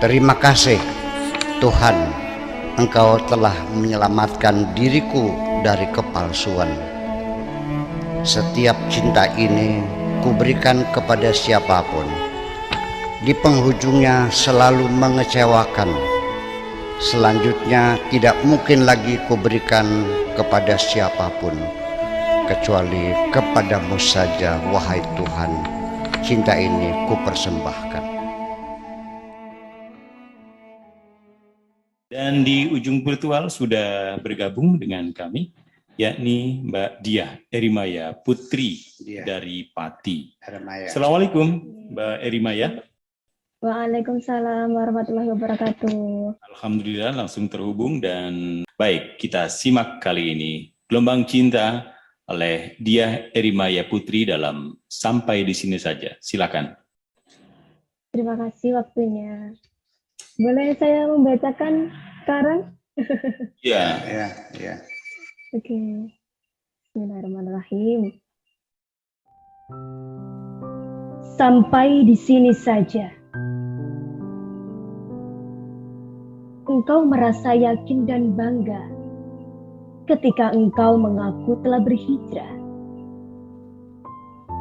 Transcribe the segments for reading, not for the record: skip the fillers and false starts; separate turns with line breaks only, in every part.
Terima kasih Tuhan, Engkau telah menyelamatkan diriku dari kepalsuan. Setiap cinta ini kuberikan kepada siapapun, di penghujungnya selalu mengecewakan. Selanjutnya tidak mungkin lagi kuberikan kepada siapapun, kecuali kepadamu saja, wahai Tuhan. Cinta ini kupersembahkan.
Dan di ujung virtual sudah bergabung dengan kami, yakni Mbak Diah Erimaya Putri dari Pati. Assalamualaikum Mbak Erimaya.
Waalaikumsalam warahmatullahi wabarakatuh.
Alhamdulillah langsung terhubung dan baik, kita simak kali ini Gelombang Cinta oleh Diah Erimaya Putri dalam Sampai di Sini Saja. Silakan.
Terima kasih waktunya. Boleh saya membacakan sekarang?
Ya.
Oke. Bismillahirrahmanirrahim. Sampai di sini saja. Engkau merasa yakin dan bangga ketika engkau mengaku telah berhijrah.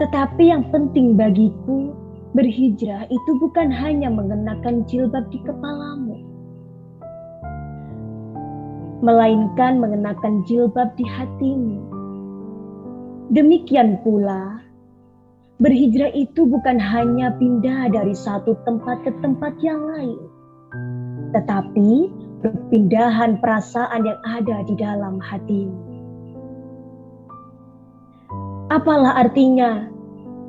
Tetapi yang penting bagiku, berhijrah itu bukan hanya mengenakan jilbab di kepalamu, melainkan mengenakan jilbab di hatimu. Demikian pula, berhijrah itu bukan hanya pindah dari satu tempat ke tempat yang lain, tetapi perpindahan perasaan yang ada di dalam hatimu. Apalah artinya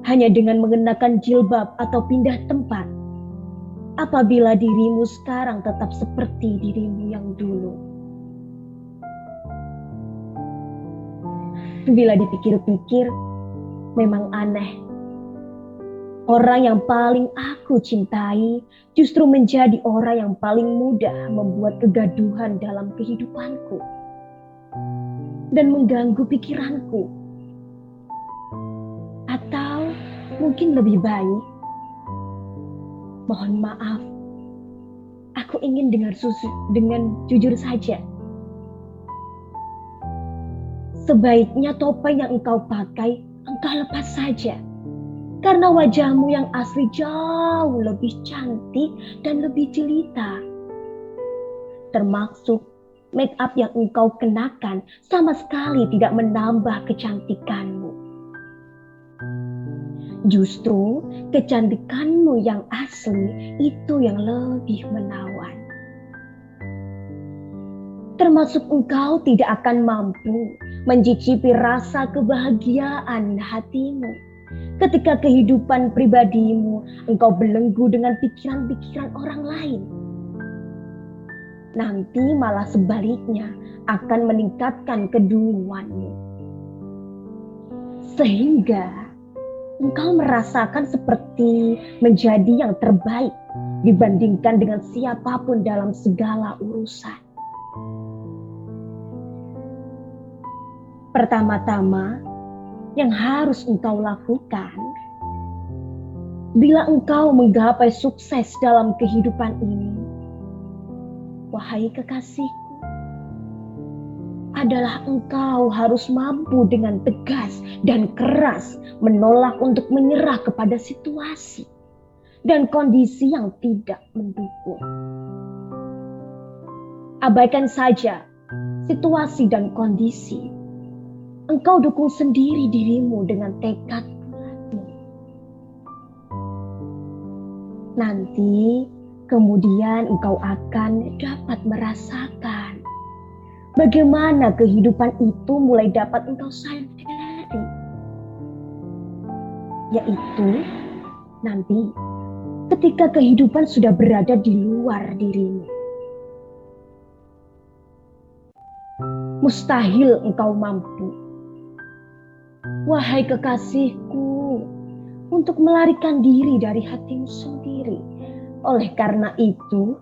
hanya dengan mengenakan jilbab atau pindah tempat, apabila dirimu sekarang tetap seperti dirimu yang dulu. Bila dipikir-pikir, memang aneh. Orang yang paling aku cintai justru menjadi orang yang paling mudah membuat kegaduhan dalam kehidupanku dan mengganggu pikiranku. Atau mungkin lebih baik, mohon maaf, aku ingin dengan jujur saja. Sebaiknya topeng yang engkau pakai, engkau lepas saja. Karena wajahmu yang asli jauh lebih cantik dan lebih jelita. Termasuk make up yang engkau kenakan sama sekali tidak menambah kecantikanmu. Justru kecantikanmu yang asli itu yang lebih menawan. Termasuk engkau tidak akan mampu mencicipi rasa kebahagiaan hatimu ketika kehidupan pribadimu engkau belenggu dengan pikiran-pikiran orang lain. Nanti malah sebaliknya akan meningkatkan kedunguanmu. Sehingga engkau merasakan seperti menjadi yang terbaik dibandingkan dengan siapapun dalam segala urusan. Pertama-tama, yang harus engkau lakukan, bila engkau menggapai sukses dalam kehidupan ini, wahai kekasihku, adalah engkau harus mampu dengan tegas dan keras menolak untuk menyerah kepada situasi dan kondisi yang tidak mendukung. Abaikan saja situasi dan kondisi. Engkau dukung sendiri dirimu dengan tekad bulatmu. Nanti kemudian engkau akan dapat merasakan bagaimana kehidupan itu mulai dapat engkau sadari. Yaitu nanti ketika kehidupan sudah berada di luar dirimu. Mustahil engkau mampu, wahai kekasihku, untuk melarikan diri dari hatimu sendiri. Oleh karena itu,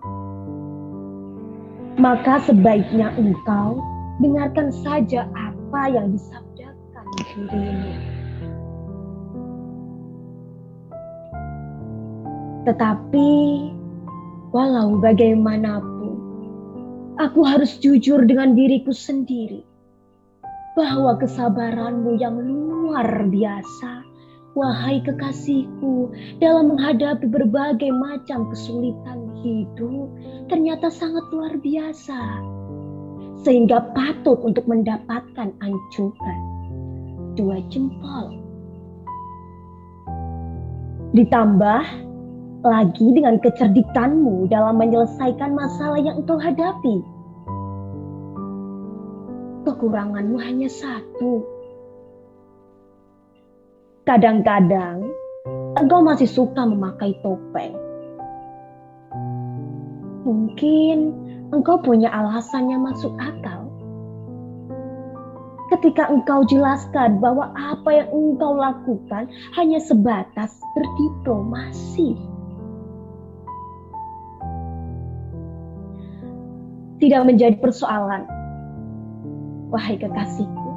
maka sebaiknya engkau dengarkan saja apa yang disabdakan dirimu. Tetapi Walau bagaimanapun, aku harus jujur dengan diriku sendiri bahwa kesabaranmu yang luar biasa, wahai kekasihku, dalam menghadapi berbagai macam kesulitan hidup ternyata sangat luar biasa, sehingga patut untuk mendapatkan anjungan 2 jempol. Ditambah lagi dengan kecerdikanmu dalam menyelesaikan masalah yang engkau hadapi. Kekuranganmu hanya satu. Kadang-kadang engkau masih suka memakai topeng. Mungkin engkau punya alasan yang masuk akal. Ketika engkau jelaskan bahwa apa yang engkau lakukan hanya sebatas berdiplomasi. Tidak menjadi persoalan, wahai kekasihku,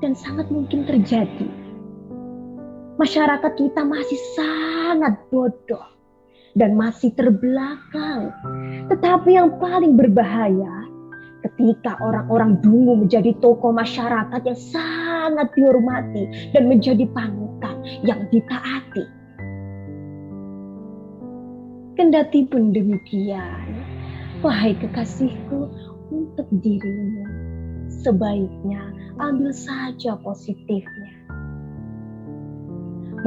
dan sangat mungkin terjadi. Masyarakat kita masih sangat bodoh dan masih terbelakang. Tetapi yang paling berbahaya ketika orang-orang dungu menjadi tokoh masyarakat yang sangat dihormati dan menjadi panutan yang ditaati. Kendati pun demikian, wahai kekasihku, untuk dirimu sebaiknya ambil saja positifnya.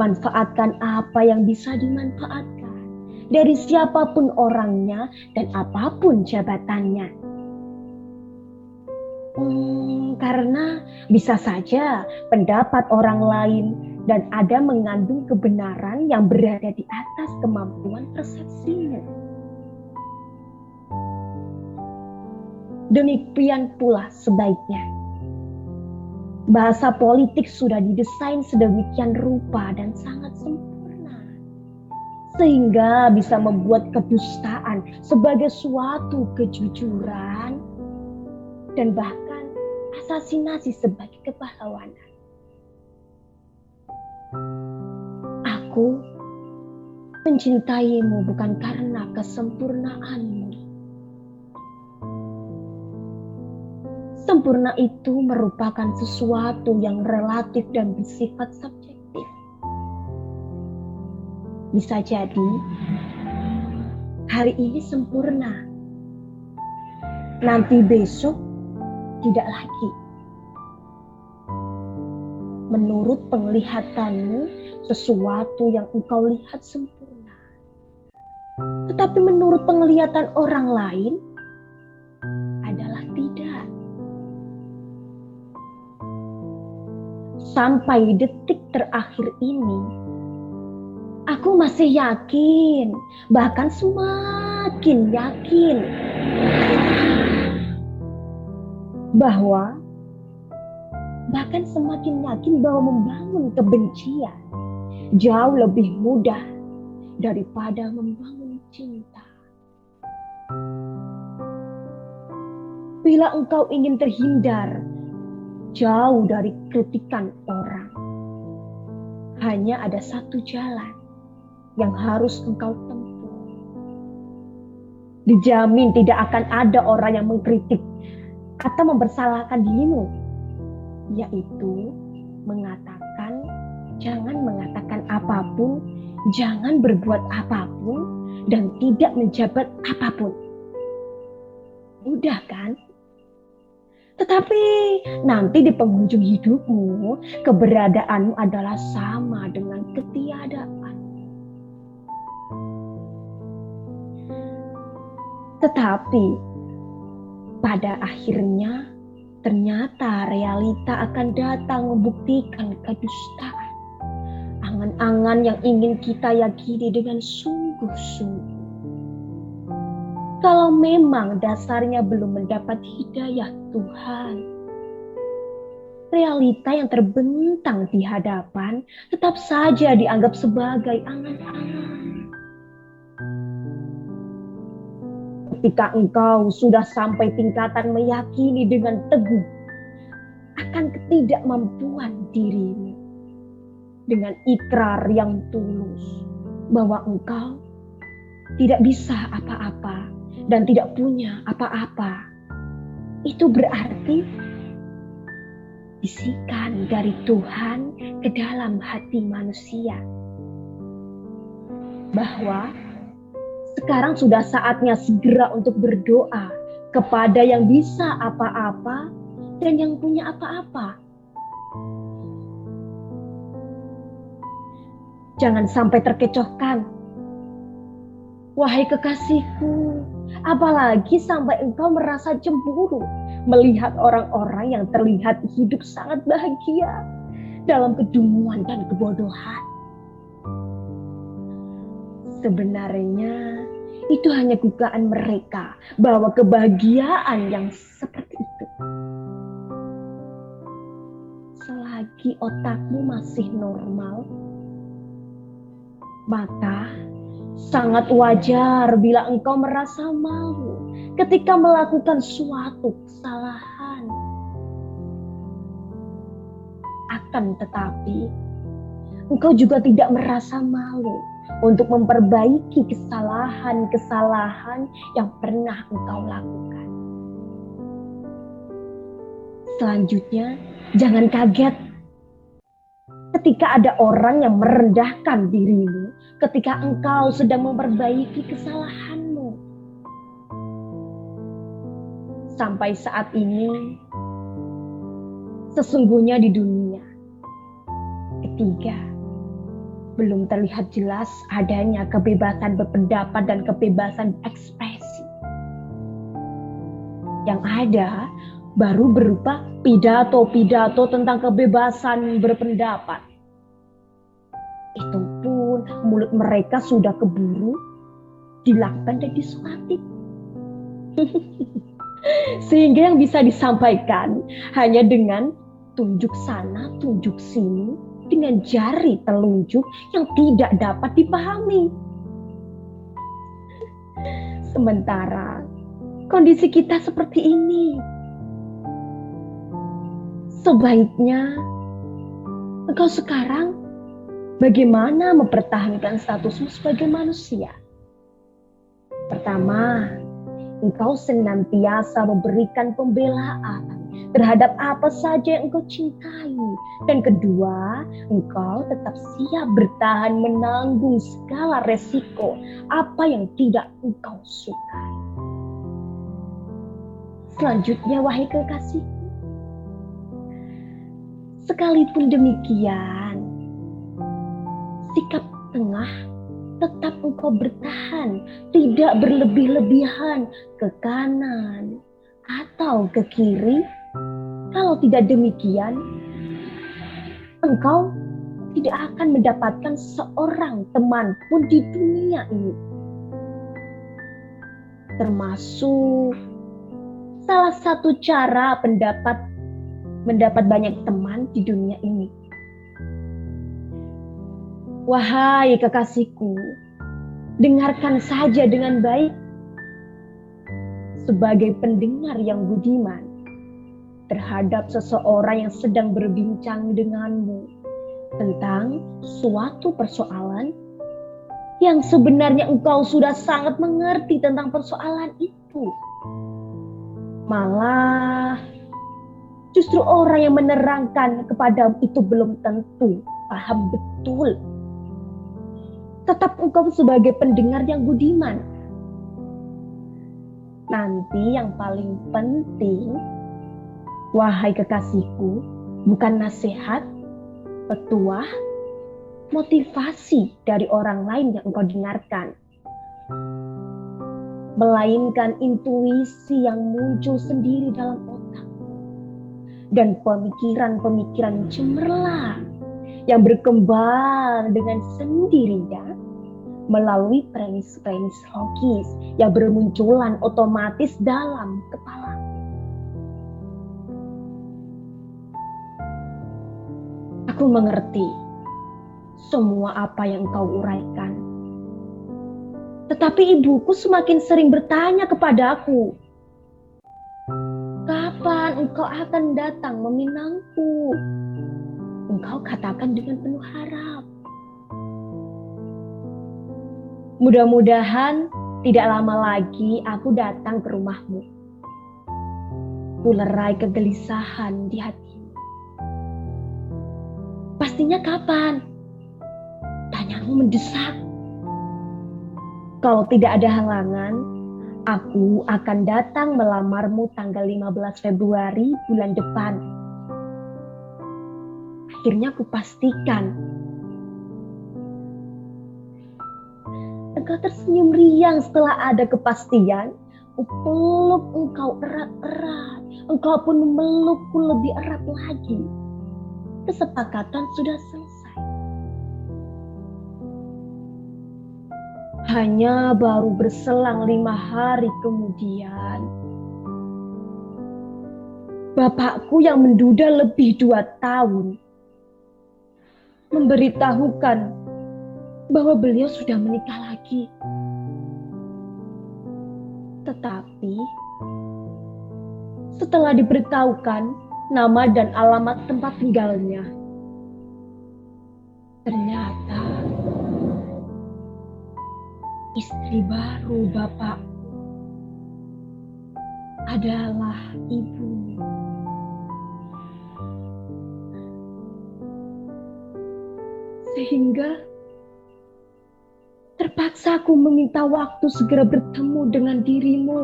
Manfaatkan apa yang bisa dimanfaatkan dari siapapun orangnya dan apapun jabatannya. Karena bisa saja pendapat orang lain dan ada mengandung kebenaran yang berada di atas kemampuan persepsinya. Demikian pula sebaiknya. Bahasa politik sudah didesain sedemikian rupa dan sangat sempurna, sehingga bisa membuat kedustaan sebagai suatu kejujuran dan bahkan asasinasi sebagai kepahlawanan. Aku mencintaimu bukan karena kesempurnaanmu. Sempurna itu merupakan sesuatu yang relatif dan bersifat subjektif. Bisa jadi hari ini sempurna, nanti besok tidak lagi. Menurut penglihatanmu, sesuatu yang engkau lihat sempurna. Tetapi menurut penglihatan orang lain, adalah tidak. Sampai detik terakhir ini, aku masih yakin, bahkan semakin yakin, bahwa membangun kebencian jauh lebih mudah daripada membangun cinta. Bila engkau ingin terhindar jauh dari kritikan orang, hanya ada satu jalan yang harus engkau tempuh. Dijamin tidak akan ada orang yang mengkritik atau mempersalahkan dirimu, yaitu mengatakan, jangan mengatakan apapun, jangan berbuat apapun, dan tidak menjabat apapun. Mudah kan? Tetapi nanti di penghujung hidupmu, keberadaanmu adalah sama dengan ketiadaan. Tetapi pada akhirnya ternyata realita akan datang membuktikan kedustaan. Angan-angan yang ingin kita yakini dengan sungguh-sungguh. Kalau memang dasarnya belum mendapat hidayah Tuhan, realita yang terbentang di hadapan tetap saja dianggap sebagai angan-angan. Ketika engkau sudah sampai tingkatan meyakini dengan teguh akan ketidakmampuan dirimu, dengan ikrar yang tulus bahwa engkau tidak bisa apa-apa dan tidak punya apa-apa, itu berarti bisikan dari Tuhan ke dalam hati manusia bahwa sekarang sudah saatnya segera untuk berdoa kepada yang bisa apa-apa dan yang punya apa-apa. Jangan sampai terkecohkan. Wahai kekasihku, apalagi sampai engkau merasa cemburu melihat orang-orang yang terlihat hidup sangat bahagia dalam kedunguan dan kebodohan. Sebenarnya itu hanya dugaan mereka bahwa kebahagiaan yang seperti itu, selagi otakmu masih normal, maka sangat wajar bila engkau merasa malu ketika melakukan suatu kesalahan. Akan tetapi, engkau juga tidak merasa malu untuk memperbaiki kesalahan-kesalahan yang pernah engkau lakukan. Selanjutnya, jangan kaget ketika ada orang yang merendahkan dirimu ketika engkau sedang memperbaiki kesalahanmu. Sampai saat ini, sesungguhnya di dunia ketiga, belum terlihat jelas adanya kebebasan berpendapat dan kebebasan ekspresi. Yang ada baru berupa pidato-pidato tentang kebebasan berpendapat. Itu pun mulut mereka sudah keburu dilakban dan disuapin. Sehingga yang bisa disampaikan hanya dengan tunjuk sana, tunjuk sini, dengan jari telunjuk yang tidak dapat dipahami. Sementara kondisi kita seperti ini, sebaiknya engkau sekarang bagaimana mempertahankan statusmu sebagai manusia? Pertama, engkau senantiasa memberikan pembelaan terhadap apa saja yang engkau cintai. Dan kedua, engkau tetap siap bertahan menanggung segala resiko apa yang tidak engkau sukai. Selanjutnya, wahai kekasihku, sekalipun demikian, sikap tengah tetap engkau bertahan, tidak berlebih-lebihan ke kanan atau ke kiri. Kalau tidak demikian, engkau tidak akan mendapatkan seorang teman pun di dunia ini. Termasuk salah satu cara mendapat banyak teman di dunia ini. Wahai kekasihku, dengarkan saja dengan baik. Sebagai pendengar yang budiman terhadap seseorang yang sedang berbincang denganmu tentang suatu persoalan yang sebenarnya engkau sudah sangat mengerti tentang persoalan itu. Malah justru orang yang menerangkan kepada itu belum tentu paham betul. Tetap engkau sebagai pendengar yang budiman. Nanti yang paling penting, wahai kekasihku, bukan nasihat, petuah, motivasi dari orang lain yang engkau dengarkan, melainkan intuisi yang muncul sendiri dalam otak dan pemikiran-pemikiran cemerlang yang berkembang dengan sendirinya melalui premis-premis logis yang bermunculan otomatis dalam kepala. Aku mengerti semua apa yang kau uraikan. Tetapi ibuku semakin sering bertanya kepadaku, kapan engkau akan datang meminangku? Engkau katakan dengan penuh harap. Mudah-mudahan tidak lama lagi aku datang ke rumahmu. Kulerai kegelisahan di hatimu. Pastinya kapan? Tanyamu mendesak. Kalau tidak ada halangan, aku akan datang melamarmu tanggal 15 Februari bulan depan. Akhirnya aku pastikan. Engkau tersenyum riang setelah ada kepastian. Aku peluk engkau erat-erat. Engkau pun memelukku lebih erat lagi. Kesepakatan sudah selesai. Hanya baru berselang 5 hari kemudian, bapakku yang menduda lebih 2 tahun memberitahukan bahwa beliau sudah menikah lagi. Tetapi setelah diberitahukan nama dan alamat tempat tinggalnya, ternyata istri baru bapak adalah ibumu. Sehingga terpaksa aku meminta waktu segera bertemu dengan dirimu.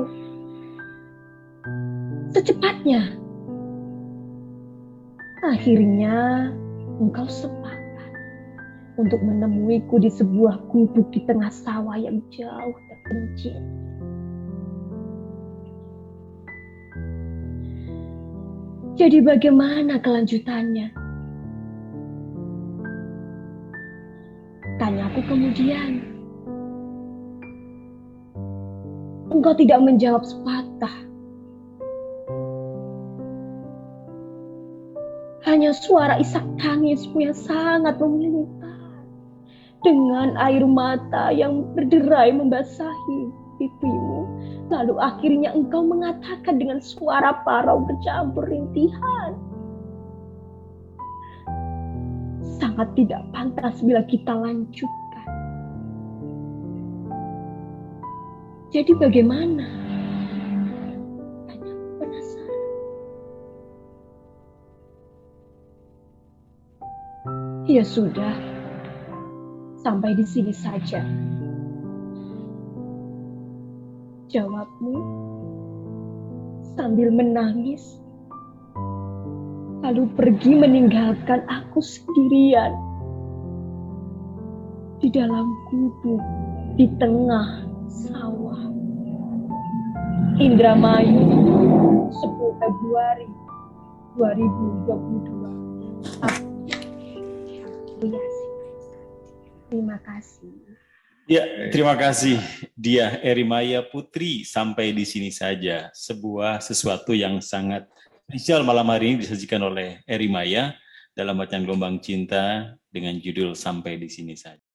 Secepatnya. Akhirnya engkau sepakat untuk menemuiku di sebuah gubuk di tengah sawah yang jauh terpencil. Jadi bagaimana kelanjutannya? Tanyaku kemudian. Engkau tidak menjawab sepatah. Hanya suara isak tangismu yang sangat memilukan. Dengan air mata yang berderai membasahi pipimu. Lalu akhirnya engkau mengatakan dengan suara parau bercampur rintihan. Sangat tidak pantas bila kita lanjutkan. Jadi bagaimana? Tanya penasaran. Ya sudah, sampai di sini saja. Jawabmu sambil menangis, lalu pergi meninggalkan aku sendirian di dalam gubuk di tengah sawah. Indramayu, 10 Februari 2022. Terima kasih.
Ya, terima kasih Diah Erimaya Putri. Sampai di sini saja. Sesuatu yang sangat spesial malam hari ini disajikan oleh Erimaya dalam bacaan Gelombang Cinta dengan judul Sampai di Sini Saja.